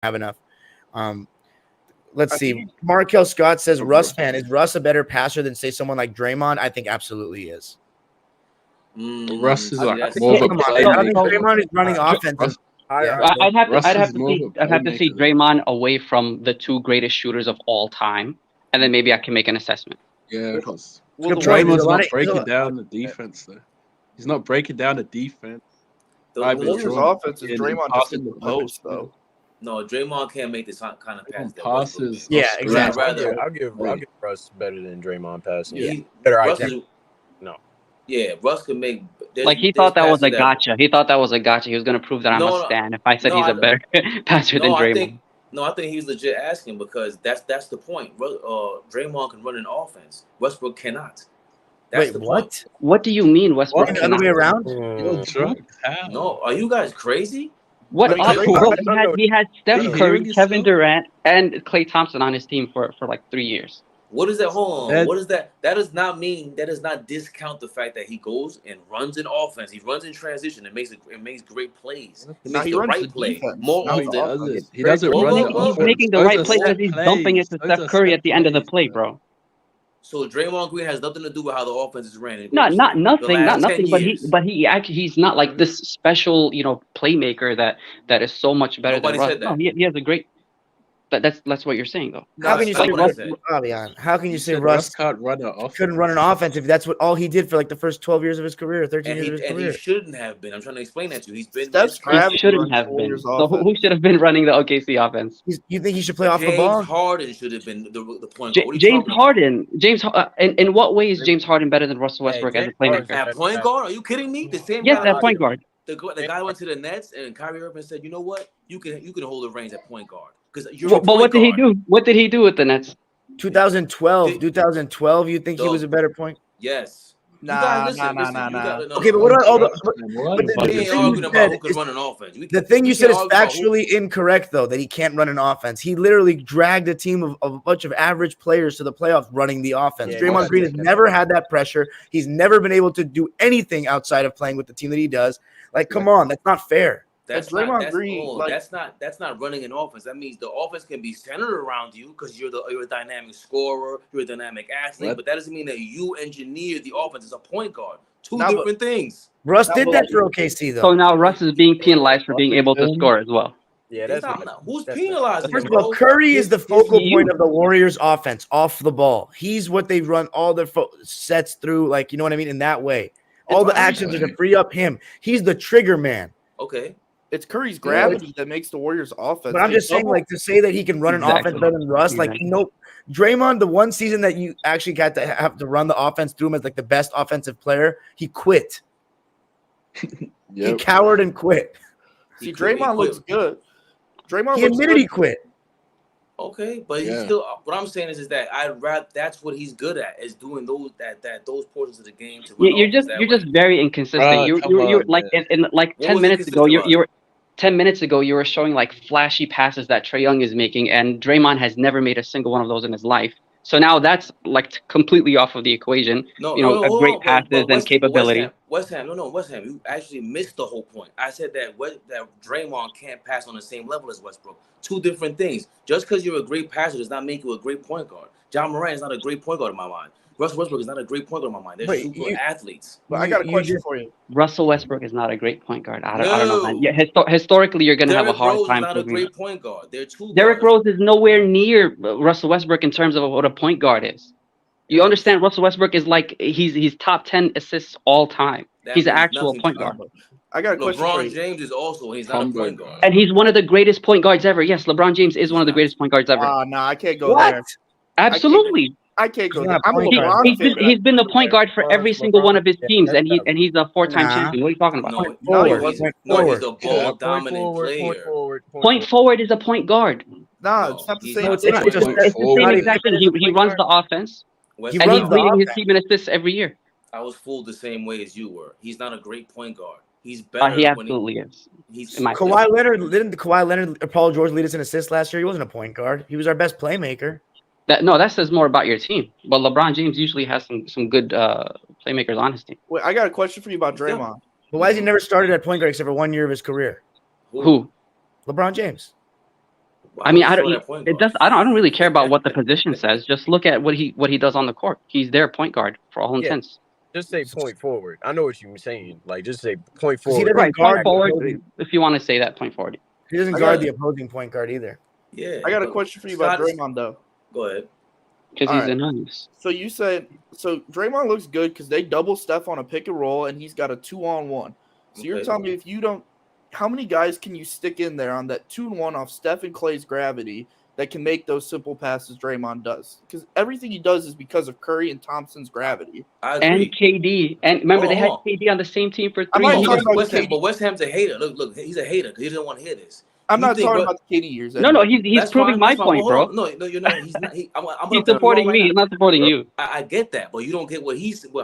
have enough. Let's see. Markel Scott says, Russ fan, is Russ a better passer than, say, someone like Draymond? I think absolutely is. Russ is like that's more of a Draymond playmaker. is running offense. I'd have more of a to see playmaker. Draymond away from the two greatest shooters of all time, and then maybe I can make an assessment. Yeah, because Draymond's Draymond's not breaking down the defense though. He's not breaking down the defense. The Warriors' offense is Draymond just in the post though. No, Draymond can't make this kind of pass. Passes. Yeah, exactly. I'll give Russ better than Draymond passing. Yeah. Better Russ IQ. No. Yeah, Russ can make. Like he thought that was a gotcha. He thought that was a gotcha. He was going to prove that I'm a stan if I said he's a better passer than Draymond. I think he's legit asking because that's the point. Draymond can run an offense. Westbrook cannot. Wait, what? What do you mean Westbrook the other way around? No, are you guys crazy? What? He had Steph Curry, Kevin Durant, and Klay Thompson on his team for like 3 years. What is that? Hold on. What is that? That does not mean. That does not discount the fact that he goes and runs an offense. He runs in transition. It makes great plays. He makes the right play more often. He doesn't run. He's making the right play because he's dumping it to Steph Curry at the end of the play, bro. So Draymond Green has nothing to do with how the offense is ran. Not nothing. But he's not like this special, playmaker that is so much better than Russ. No, he has a great. That's what you're saying though. How can you say Russ? How can you say Russ couldn't run an offense if that's what all he did for like the first 12 years of his career, 13 years of his career? He shouldn't have been. I'm trying to explain that to you. He shouldn't have been. So who should have been running the OKC offense? You think he should play off the ball? James Harden should have been the point guard. James Harden. In what way is James Harden better than Russell Westbrook as a playmaker? At point guard? Are you kidding me? The same. Yes, at point guard. The guy went to the Nets and Kyrie Irving said, "You know what? You can hold the reins at point guard." But what did he do? What did he do with the Nets? 2012. You think he was a better point? Yes. Nah. Okay, but what are all the? The thing you said is factually incorrect, though. That he can't run an offense. He literally dragged a team of a bunch of average players to the playoffs running the offense. Draymond Green has never had that pressure. He's never been able to do anything outside of playing with the team that he does. Like, come on, that's not fair. That's not running an offense. That means the offense can be centered around you because you're a dynamic scorer, you're a dynamic athlete, but that doesn't mean that you engineer the offense as a point guard. Two different things. Russ did that for OKC though. So now Russ is being penalized for being able to score as well. Yeah, that's not who's penalizing. First of all, Curry is the focal point of the Warriors' offense off the ball. He's what they run all their sets through, like, you know what I mean, in that way. All the actions are to free up him. He's the trigger man. Okay. It's Curry's gravity that makes the Warriors' offense. But I'm just saying, like, to say that he can run an offense better than Russ, like, nope. Draymond, the one season that you actually got to have to run the offense through him as like the best offensive player, he quit. He cowered and quit. See, Draymond looks good. He admitted he quit. Okay, but he's still. What I'm saying is that that's what he's good at, is doing those portions of the game. You're just very inconsistent. You're like in like 10 minutes ago. You were 10 minutes ago. You were showing like flashy passes that Trae Young is making, and Draymond has never made a single one of those in his life. So now that's like completely off of the equation. Great passes and capability. West Ham. You actually missed the whole point. I said that Draymond can't pass on the same level as Westbrook. Two different things. Just because you're a great passer does not make you a great point guard. John Moran is not a great point guard in my mind. Russell Westbrook is not a great point guard in my mind. They're super athletes. But I got a question for you. Russell Westbrook is not a great point guard. I don't know, man. Yeah, historically, you're going to have a hard time. Not a great point guard. They're two. Derrick Rose is nowhere near Russell Westbrook in terms of what a point guard is. You understand? Russell Westbrook is like he's top 10 assists all time. He's an actual point guard. I got a question for you. LeBron James is also, he's not a point guard. And he's one of the greatest point guards ever. Yes, LeBron James is one of the greatest point guards ever. No, I can't go there. Absolutely. I can't go there. He's been the point guard for every single one of his teams, and he's a 4-time champion. What are you talking about? He's a ball-dominant player. Point forward is a point guard. No, it's not the same. It's the same exact thing. He runs the offense, and he's leading his team in assists every year. I was fooled the same way as you were. He's not a great point guard. He's better. He absolutely is. Kawhi Leonard, didn't Kawhi Leonard or Paul George lead us in assists last year? He wasn't a point guard. He was our best playmaker. That says more about your team. But LeBron James usually has some good playmakers on his team. Wait, I got a question for you about Draymond. But why has he never started at point guard except for 1 year of his career? Who? LeBron James. I mean, I don't really care about what the position says. Just look at what he does on the court. He's their point guard for all intents. Just say point forward. I know what you're saying. Like, just say point forward. He doesn't guard forward, if you want to say that, point forward. He doesn't guard the opposing point guard either. Yeah. I got a question for you about Draymond, though. Go ahead. Because he's anonymous. So you said Draymond looks good because they double Steph on a pick and roll, and he's got a 2-on-1. So you're telling me if you don't, how many guys can you stick in there on that 2-on-1 off Steph and Clay's gravity that can make those simple passes Draymond does? Because everything he does is because of Curry and Thompson's gravity. And KD. And remember, they had KD on the same team for 3 years. But West Ham's a hater. Look, he's a hater because he doesn't want to hear this. I'm not talking about the KD years. No, he's proving my point, bro. No, you're not. He's not. He's supporting me. He's not supporting you. I get that, but you don't get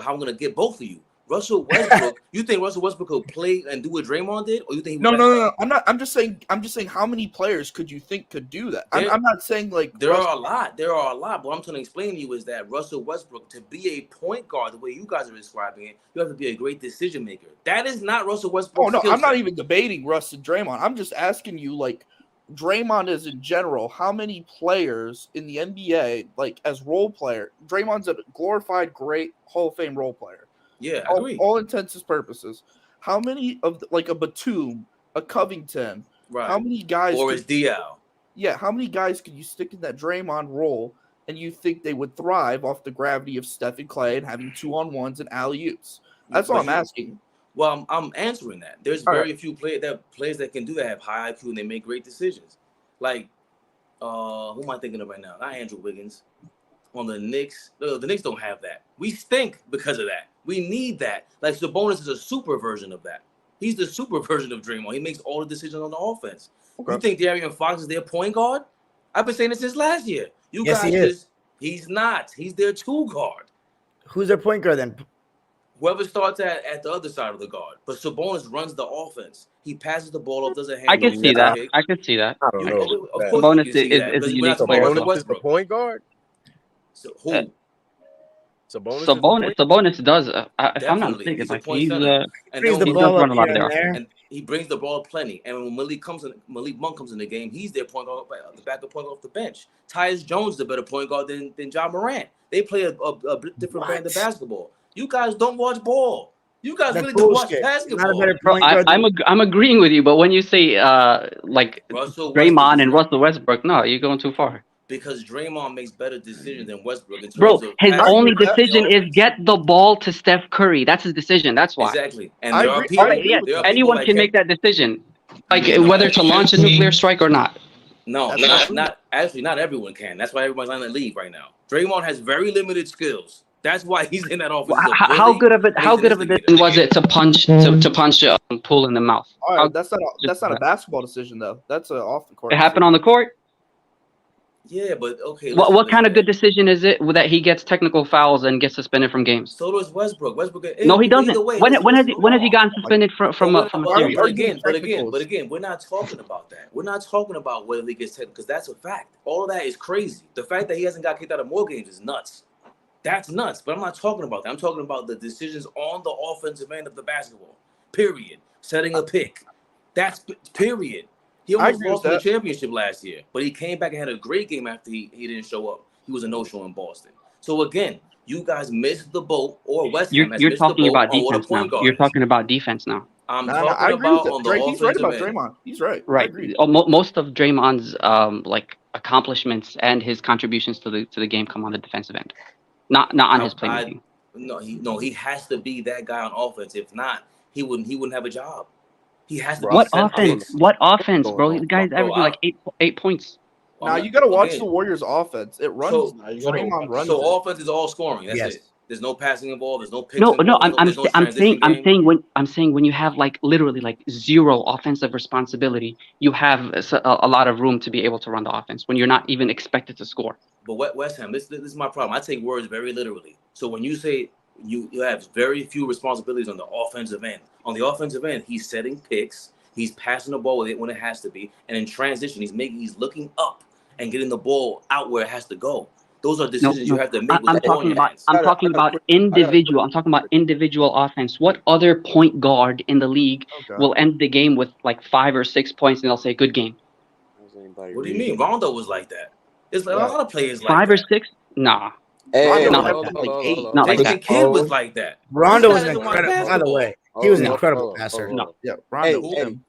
how I'm going to get both of you. Russell Westbrook, you think Russell Westbrook could play and do what Draymond did, or you think? No. I'm just saying how many players could you think could do that? I'm not saying like there are a lot. But what I'm trying to explain to you is that Russell Westbrook, to be a point guard, the way you guys are describing it, you have to be a great decision maker. That is not Russell Westbrook. Oh no, I'm not even debating Russ and Draymond. I'm just asking you, like, Draymond is in general, how many players in the NBA, like as role player? Draymond's a glorified, great Hall of Fame role player. Yeah, I agree. All intents and purposes. How many of like a Batum, a Covington, right? How many guys? Or is DL? Yeah, how many guys could you stick in that Draymond role, and you think they would thrive off the gravity of Steph and Clay and having 2-on-1s and alley-oops? That's all I'm asking. Well, I'm answering that. There's very few players that can do that, have high IQ, and they make great decisions. Like, who am I thinking of right now? Not Andrew Wiggins. On the Knicks, the Knicks don't have that. We stink because of that. We need that. Like, Sabonis is a super version of that. He's the super version of Draymond. He makes all the decisions on the offense. Okay. You think De'Aaron Fox is their point guard? I've been saying it since last year. He's not. He's their 2 guard. Who's their point guard then? Whoever starts at the other side of the guard. But Sabonis runs the offense. He passes the ball up, doesn't handle. I can see that. I can see that. I don't know. Sabonis is a unique player. Sabonis is the point guard? So who? Sabonis does. If I'm not mistaken, like he brings the ball up there. And he brings the ball plenty. And when Malik Monk comes in the game, he's their point guard, the backup point guard off the bench. Tyus Jones is a better point guard than Ja Morant. They play a different brand of basketball. You guys don't watch ball. You guys really don't watch basketball. I'm agreeing with you, but when you say like Draymond and Russell Westbrook, no, you're going too far. Because Draymond makes better decisions than Westbrook. Bro, his only decision is get the ball to Steph Curry. That's his decision. That's why. Exactly. And there are people. Anyone can make that decision, like whether to launch a nuclear strike or not. No, not everyone can. That's why everybody's on the league right now. Draymond has very limited skills. That's why he's in that offense. How good of a decision was it to punch Poole in the mouth? All right, that's not a basketball decision though. That's off the court. It happened on the court. Yeah, but okay. What kind of good decision is it that he gets technical fouls and gets suspended from games? So does Westbrook. No, he doesn't. When has he gotten suspended from a series? But again, we're not talking about that. We're not talking about whether he gets technical because that's a fact. All of that is crazy. The fact that he hasn't got kicked out of more games is nuts. That's nuts. But I'm not talking about that. I'm talking about the decisions on the offensive end of the basketball. Period. Setting a pick. That's period. He almost lost the championship last year, but he came back and had a great game after he didn't show up. He was a no-show in Boston. So again, you guys missed the boat, or West Ham has missed the boat about defense now. You're talking about defense now. I'm talking about on the offensive He's right about end. Draymond. He's right. Right. Most of Draymond's like accomplishments and his contributions to the game come on the defensive end, not on his playmaking. He has to be that guy on offense. If not, he wouldn't have a job. He has to. What offense, bro? The guy's averaging like 8 points. Now you got to watch the Warriors' offense. It runs. Draymond runs. So offense is all scoring. That's it. There's no passing involved. There's no picks. No. I'm saying when you have like literally like zero offensive responsibility, you have a lot of room to be able to run the offense when you're not even expected to score. But West Ham, this is my problem. I take words very literally. So when you say you have very few responsibilities on the offensive end. On the offensive end, he's setting picks, he's passing the ball with it when it has to be, and in transition, he's looking up and getting the ball out where it has to go. Those are decisions you have to make. I'm talking about individual. I'm talking about individual offense. What other point guard in the league will end the game with like 5 or 6 points and they'll say good game? What do you mean? Rondo was like that. There's like a lot of players like 5 that. or 6? Nah. Rondo not had like that. like 8. Not like Jason that. Kidd was like that. Rondo was This an guy doesn't watch incredible. By the basketball. way, he was an No. incredible passer. No. Yeah, Rondo. Don.